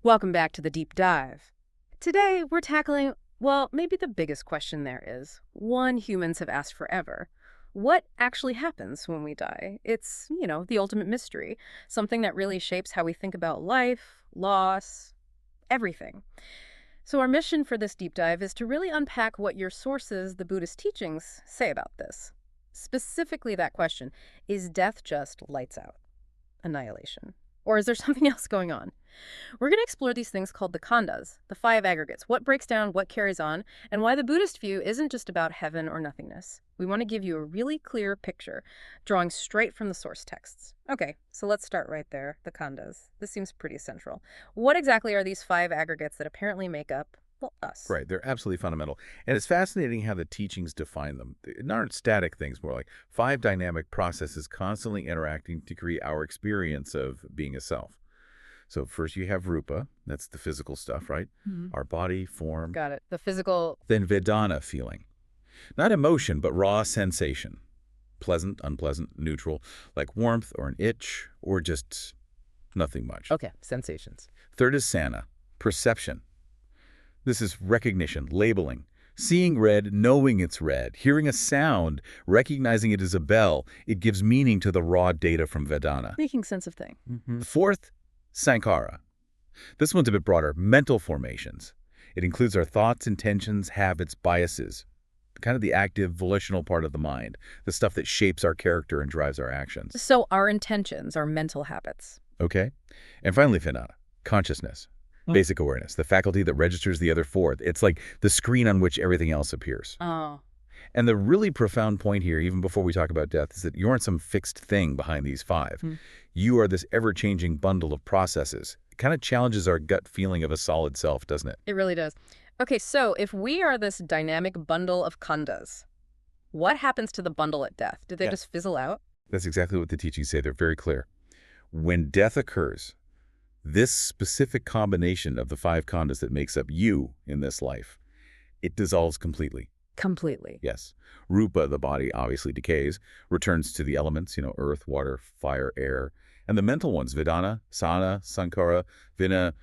Welcome back to the deep dive. Today, we're tackling, well, maybe the biggest question there is, one humans have asked forever. What actually happens when we die? It's, the ultimate mystery, something that really shapes how we think about life, loss, everything. So our mission for this deep dive is to really unpack what your sources, the Buddhist teachings, say about this. Specifically that question, is death just lights out, annihilation? Or is there something else going on? We're going to explore these things called the khandhas, the five aggregates, what breaks down, what carries on, and why the Buddhist view isn't just about heaven or nothingness. We want to give you a really clear picture, drawing straight from the source texts. Okay, so let's start right there, the khandhas. This seems pretty central. What exactly are these five aggregates that apparently make up, well, us? Right, they're absolutely fundamental. And it's fascinating how the teachings define them. They aren't static things, more like five dynamic processes constantly interacting to create our experience of being a self. So first you have rupa, that's the physical stuff, right? Our body, form. Got it. The physical. Then vedana, feeling. Not emotion, but raw sensation. Pleasant, unpleasant, neutral, like warmth or an itch, or just nothing much. Okay, sensations. Third is sana, perception. This is recognition, labeling. Seeing red, knowing it's red. Hearing a sound, recognizing it as a bell. It gives meaning to the raw data from Vedana. Making sense of things. Fourth, sankhara. This one's a bit broader, mental formations. It includes our thoughts, intentions, habits, biases. Kind of the active, volitional part of the mind. The stuff that shapes our character and drives our actions. So our intentions, our mental habits. Okay? And finally, Vinata, consciousness. Basic awareness, the faculty that registers the other four. It's like the screen on which everything else appears. Oh. And the really profound point here, even before we talk about death, is that you aren't some fixed thing behind these five. You are this ever-changing bundle of processes. It kind of challenges our gut feeling of a solid self, doesn't it? It really does. Okay, so if we are this dynamic bundle of khandhas, what happens to the bundle at death? Do they just fizzle out? That's exactly what the teachings say. They're very clear. When death occurs, this specific combination of the five khandhas that makes up you in this life, it dissolves completely. Completely. Yes. Rupa, the body, obviously decays, returns to the elements, earth, water, fire, air. And the mental ones, vedana, sana, sankhara, vina,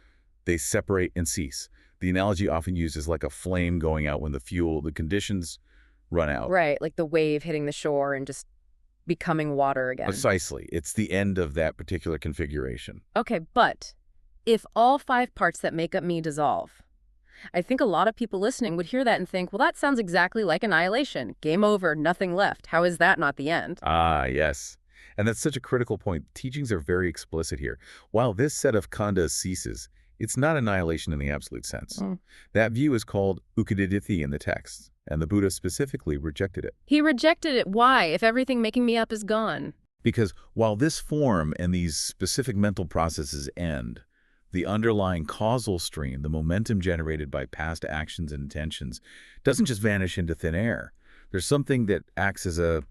they separate and cease. The analogy often used is like a flame going out when the conditions run out. Right, like the wave hitting the shore and just becoming water again. Precisely. It's the end of that particular configuration. Okay, but if all five parts that make up me dissolve, I think a lot of people listening would hear that and think, well, that sounds exactly like annihilation. Game over, nothing left. How is that not the end? Ah, yes. And that's such a critical point. Teachings are very explicit here. While this set of khandhas ceases, it's not annihilation in the absolute sense. That view is called ukadiditi in the text, and the Buddha specifically rejected it. He rejected it. Why, if everything making me up is gone? Because while this form and these specific mental processes end, the underlying causal stream, the momentum generated by past actions and intentions, doesn't just vanish into thin air. There's something that acts as a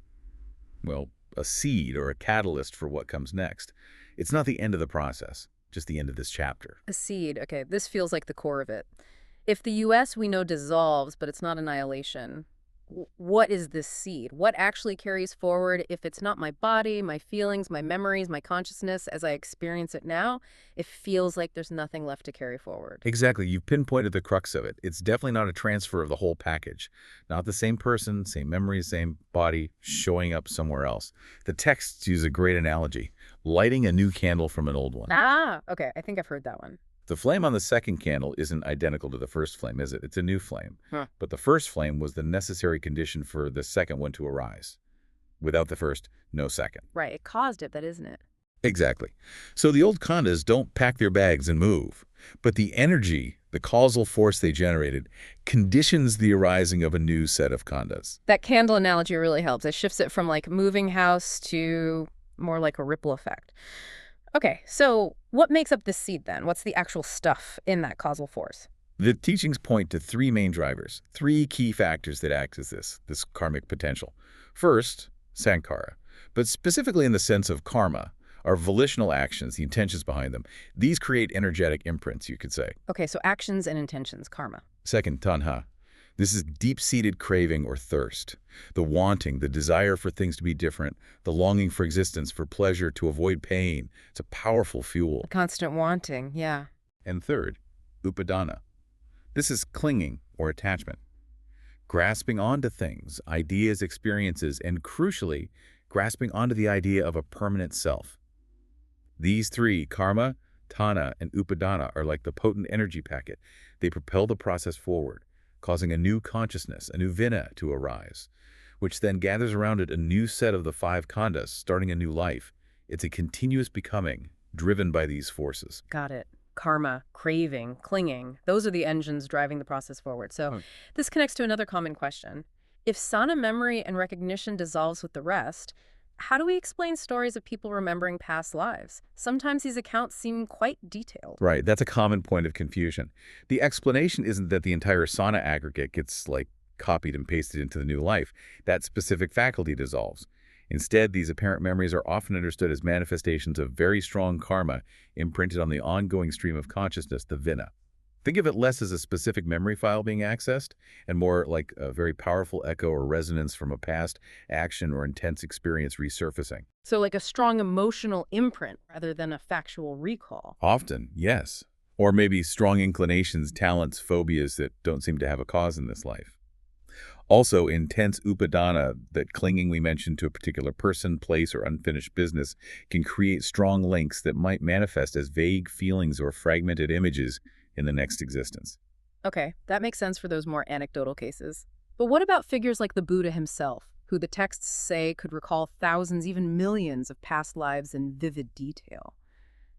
seed or a catalyst for what comes next. It's not the end of the process, just the end of this chapter. A seed. Okay, this feels like the core of it. If the U.S. we know dissolves, but it's not annihilation, what is this seed? What actually carries forward if it's not my body, my feelings, my memories, my consciousness as I experience it now? It feels like there's nothing left to carry forward. Exactly. You've pinpointed the crux of it. It's definitely not a transfer of the whole package. Not the same person, same memories, same body, showing up somewhere else. The texts use a great analogy, lighting a new candle from an old one. Ah, okay. I think I've heard that one. The flame on the second candle isn't identical to the first flame, is it? It's a new flame. But the first flame was the necessary condition for the second one to arise. Without the first, no second. Right. It caused it, but isn't it? Exactly. So the old khandhas don't pack their bags and move. But the energy, the causal force they generated, conditions the arising of a new set of khandhas. That candle analogy really helps. It shifts it from like moving house to more like a ripple effect. Okay, so what makes up this seed then? What's the actual stuff in that causal force? The teachings point to three main drivers, three key factors that act as this karmic potential. First, sankhara, but specifically in the sense of karma, our volitional actions, the intentions behind them. These create energetic imprints, you could say. Okay, so actions and intentions, karma. Second, tanha. This is deep-seated craving or thirst, the wanting, the desire for things to be different, the longing for existence, for pleasure, to avoid pain. It's a powerful fuel. The constant wanting, yeah. And third, upadana. This is clinging or attachment, grasping onto things, ideas, experiences, and crucially, grasping onto the idea of a permanent self. These three, karma, Tana, and Upadana, are like the potent energy packet. They propel the process forward, causing a new consciousness, a new vina, to arise, which then gathers around it a new set of the five khandhas, starting a new life. It's a continuous becoming, driven by these forces. Got it. Karma, craving, clinging, those are the engines driving the process forward. So Oh. this connects to another common question. If sana memory and recognition dissolves with the rest, how do we explain stories of people remembering past lives? Sometimes these accounts seem quite detailed. Right, that's a common point of confusion. The explanation isn't that the entire sauna aggregate gets, copied and pasted into the new life. That specific faculty dissolves. Instead, these apparent memories are often understood as manifestations of very strong karma imprinted on the ongoing stream of consciousness, the vina. Think of it less as a specific memory file being accessed and more like a very powerful echo or resonance from a past action or intense experience resurfacing. So like a strong emotional imprint rather than a factual recall. Often, yes. Or maybe strong inclinations, talents, phobias that don't seem to have a cause in this life. Also, intense upadana, that clinging we mentioned to a particular person, place, or unfinished business, can create strong links that might manifest as vague feelings or fragmented images in the next existence. Okay, that makes sense for those more anecdotal cases. But what about figures like the Buddha himself, who the texts say could recall thousands, even millions of past lives in vivid detail?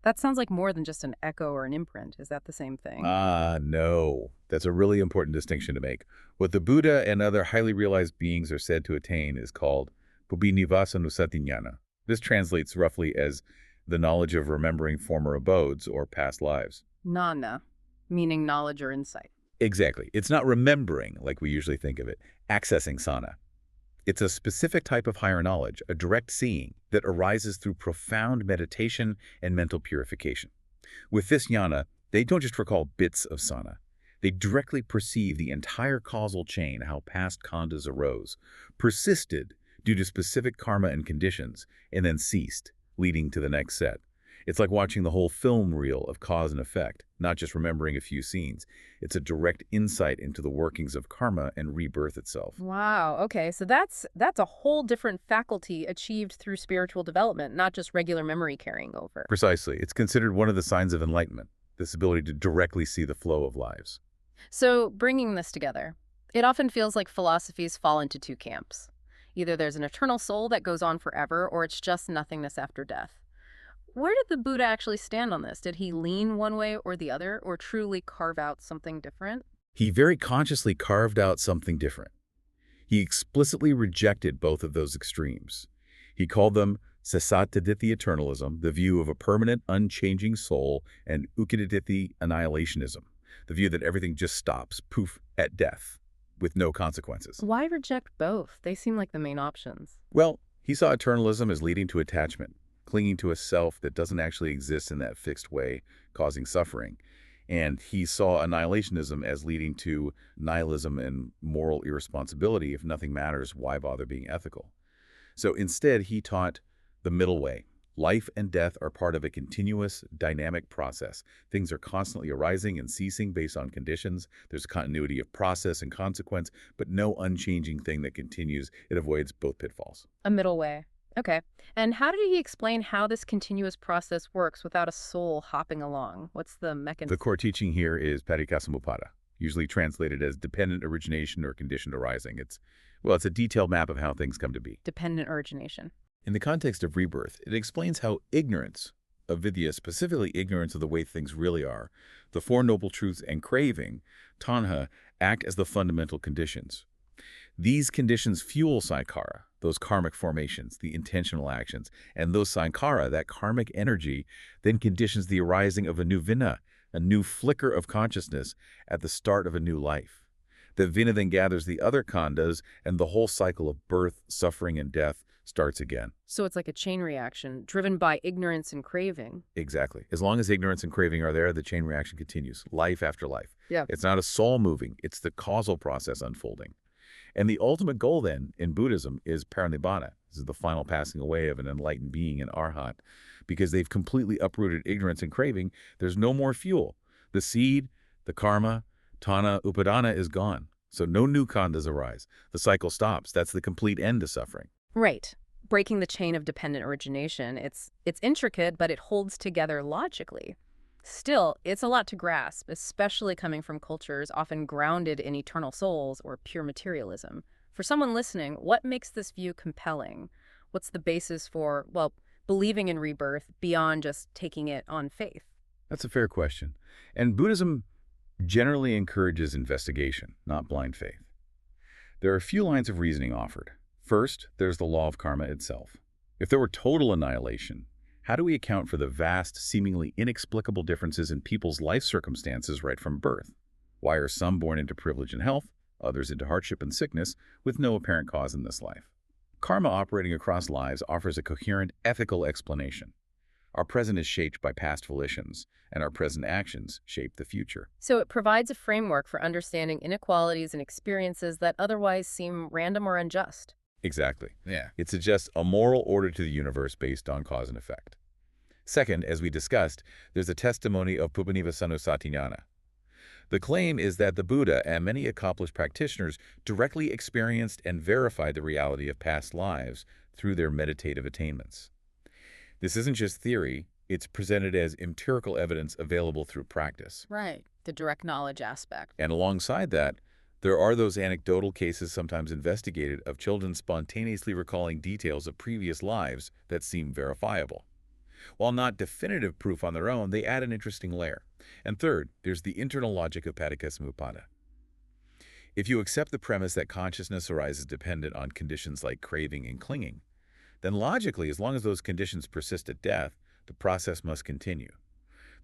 That sounds like more than just an echo or an imprint. Is that the same thing? No. That's a really important distinction to make. What the Buddha and other highly realized beings are said to attain is called Pubbinivasa. This translates roughly as the knowledge of remembering former abodes or past lives. Nana, meaning knowledge or insight. Exactly. It's not remembering like we usually think of it, accessing sana. It's a specific type of higher knowledge, a direct seeing that arises through profound meditation and mental purification. With this jnana, they don't just recall bits of sana. They directly perceive the entire causal chain, how past khandhas arose, persisted due to specific karma and conditions, and then ceased, leading to the next set. It's like watching the whole film reel of cause and effect, not just remembering a few scenes. It's a direct insight into the workings of karma and rebirth itself. Wow, okay, so that's a whole different faculty achieved through spiritual development, not just regular memory carrying over. Precisely. It's considered one of the signs of enlightenment, this ability to directly see the flow of lives. So, bringing this together, it often feels like philosophies fall into two camps. Either there's an eternal soul that goes on forever, or it's just nothingness after death. Where did the Buddha actually stand on this? Did he lean one way or the other, or truly carve out something different? He very consciously carved out something different. He explicitly rejected both of those extremes. He called them Sasatadithi eternalism, the view of a permanent, unchanging soul, and Ukidadithi annihilationism, the view that everything just stops, poof, at death, with no consequences. Why reject both? They seem like the main options. Well, he saw eternalism as leading to attachment, clinging to a self that doesn't actually exist in that fixed way, causing suffering. And he saw annihilationism as leading to nihilism and moral irresponsibility. If nothing matters, why bother being ethical? So instead, he taught the middle way. Life and death are part of a continuous, dynamic process. Things are constantly arising and ceasing based on conditions. There's continuity of process and consequence, but no unchanging thing that continues. It avoids both pitfalls. A middle way. Okay. And how did he explain how this continuous process works without a soul hopping along? What's the mechanism? The core teaching here is Parikasamuppada, usually translated as dependent origination or conditioned arising. It's a detailed map of how things come to be. Dependent origination. In the context of rebirth, it explains how ignorance of vidya, specifically ignorance of the way things really are, the Four Noble Truths and craving, tanha, act as the fundamental conditions. These conditions fuel sankhara, those karmic formations, the intentional actions, and those sankhara, that karmic energy, then conditions the arising of a new vina, a new flicker of consciousness at the start of a new life. The vina then gathers the other khandhas, and the whole cycle of birth, suffering, and death starts again. So it's like a chain reaction driven by ignorance and craving. Exactly. As long as ignorance and craving are there, the chain reaction continues, life after life. Yeah. It's not a soul moving, it's the causal process unfolding. And the ultimate goal then in Buddhism is parinibbana. This is the final passing away of an enlightened being, an arhat. Because they've completely uprooted ignorance and craving, there's no more fuel. The seed, the karma, Tana, Upadana is gone. So no new khandhas arise. The cycle stops. That's the complete end to suffering. Right. Breaking the chain of dependent origination, it's intricate, but it holds together logically. Still, it's a lot to grasp, especially coming from cultures often grounded in eternal souls or pure materialism. For someone listening, what makes this view compelling? What's the basis for, well, believing in rebirth beyond just taking it on faith? That's a fair question. And Buddhism generally encourages investigation, not blind faith. There are a few lines of reasoning offered. First, there's the law of karma itself. If there were total annihilation, how do we account for the vast, seemingly inexplicable differences in people's life circumstances right from birth? Why are some born into privilege and health, others into hardship and sickness, with no apparent cause in this life? Karma operating across lives offers a coherent, ethical explanation. Our present is shaped by past volitions, and our present actions shape the future. So it provides a framework for understanding inequalities and experiences that otherwise seem random or unjust. Exactly. Yeah. It suggests a moral order to the universe based on cause and effect. Second, as we discussed, there's a testimony of Pupanivasanu Satyajnana. The claim is that the Buddha and many accomplished practitioners directly experienced and verified the reality of past lives through their meditative attainments. This isn't just theory, it's presented as empirical evidence available through practice. Right. The direct knowledge aspect. And alongside that, there are those anecdotal cases sometimes investigated of children spontaneously recalling details of previous lives that seem verifiable. While not definitive proof on their own, they add an interesting layer. And third, there's the internal logic of Paticca. If you accept the premise that consciousness arises dependent on conditions like craving and clinging, then logically, as long as those conditions persist at death, the process must continue.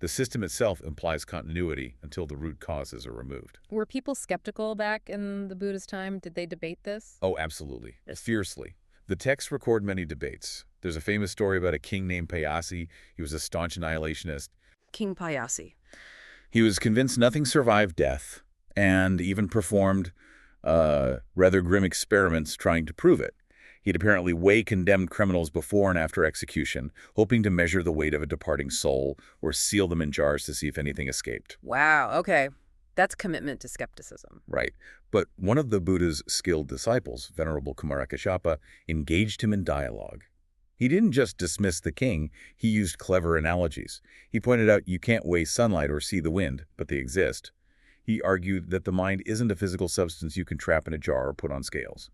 The system itself implies continuity until the root causes are removed. Were people skeptical back in the Buddhist time? Did they debate this? Oh, absolutely. Fiercely. The texts record many debates. There's a famous story about a king named Payasi. He was a staunch annihilationist. King Payasi. He was convinced nothing survived death and even performed rather grim experiments trying to prove it. He'd apparently weigh condemned criminals before and after execution, hoping to measure the weight of a departing soul or seal them in jars to see if anything escaped. Wow, okay. That's commitment to skepticism. Right. But one of the Buddha's skilled disciples, Venerable Kumarakashapa, engaged him in dialogue. He didn't just dismiss the king, he used clever analogies. He pointed out you can't weigh sunlight or see the wind, but they exist. He argued that the mind isn't a physical substance you can trap in a jar or put on scales.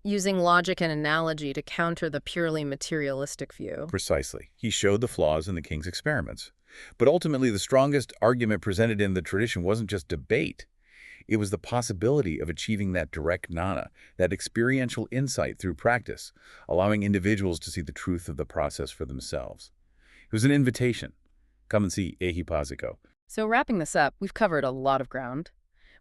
Using logic and analogy to counter the purely materialistic view. Precisely. He showed the flaws in the king's experiments. But ultimately, the strongest argument presented in the tradition wasn't just debate. It was the possibility of achieving that direct jnana, that experiential insight through practice, allowing individuals to see the truth of the process for themselves. It was an invitation. Come and see Ehipasiko. So wrapping this up, we've covered a lot of ground.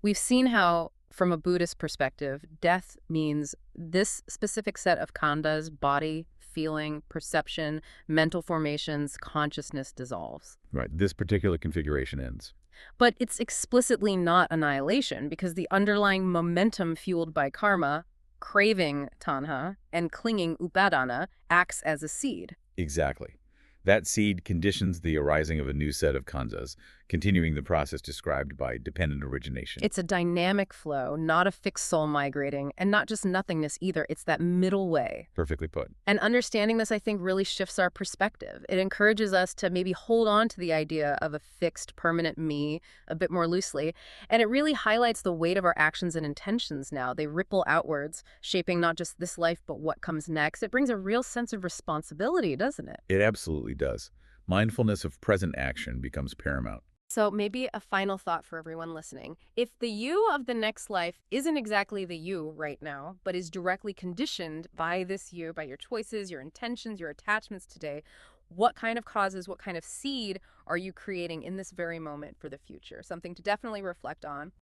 We've seen how, from a Buddhist perspective, death means this specific set of khandhas, body, feeling, perception, mental formations, consciousness dissolves. Right. This particular configuration ends. But it's explicitly not annihilation because the underlying momentum fueled by karma, craving tanha, and clinging upadana acts as a seed. Exactly. That seed conditions the arising of a new set of khandhas, continuing the process described by dependent origination. It's a dynamic flow, not a fixed soul migrating, and not just nothingness either. It's that middle way. Perfectly put. And understanding this, I think, really shifts our perspective. It encourages us to maybe hold on to the idea of a fixed, permanent me a bit more loosely. And it really highlights the weight of our actions and intentions now. They ripple outwards, shaping not just this life, but what comes next. It brings a real sense of responsibility, doesn't it? It absolutely does. Mindfulness of present action becomes paramount. So maybe a final thought for everyone listening. If the you of the next life isn't exactly the you right now, but is directly conditioned by this you, by your choices, your intentions, your attachments today, what kind of causes, what kind of seed are you creating in this very moment for the future? Something to definitely reflect on.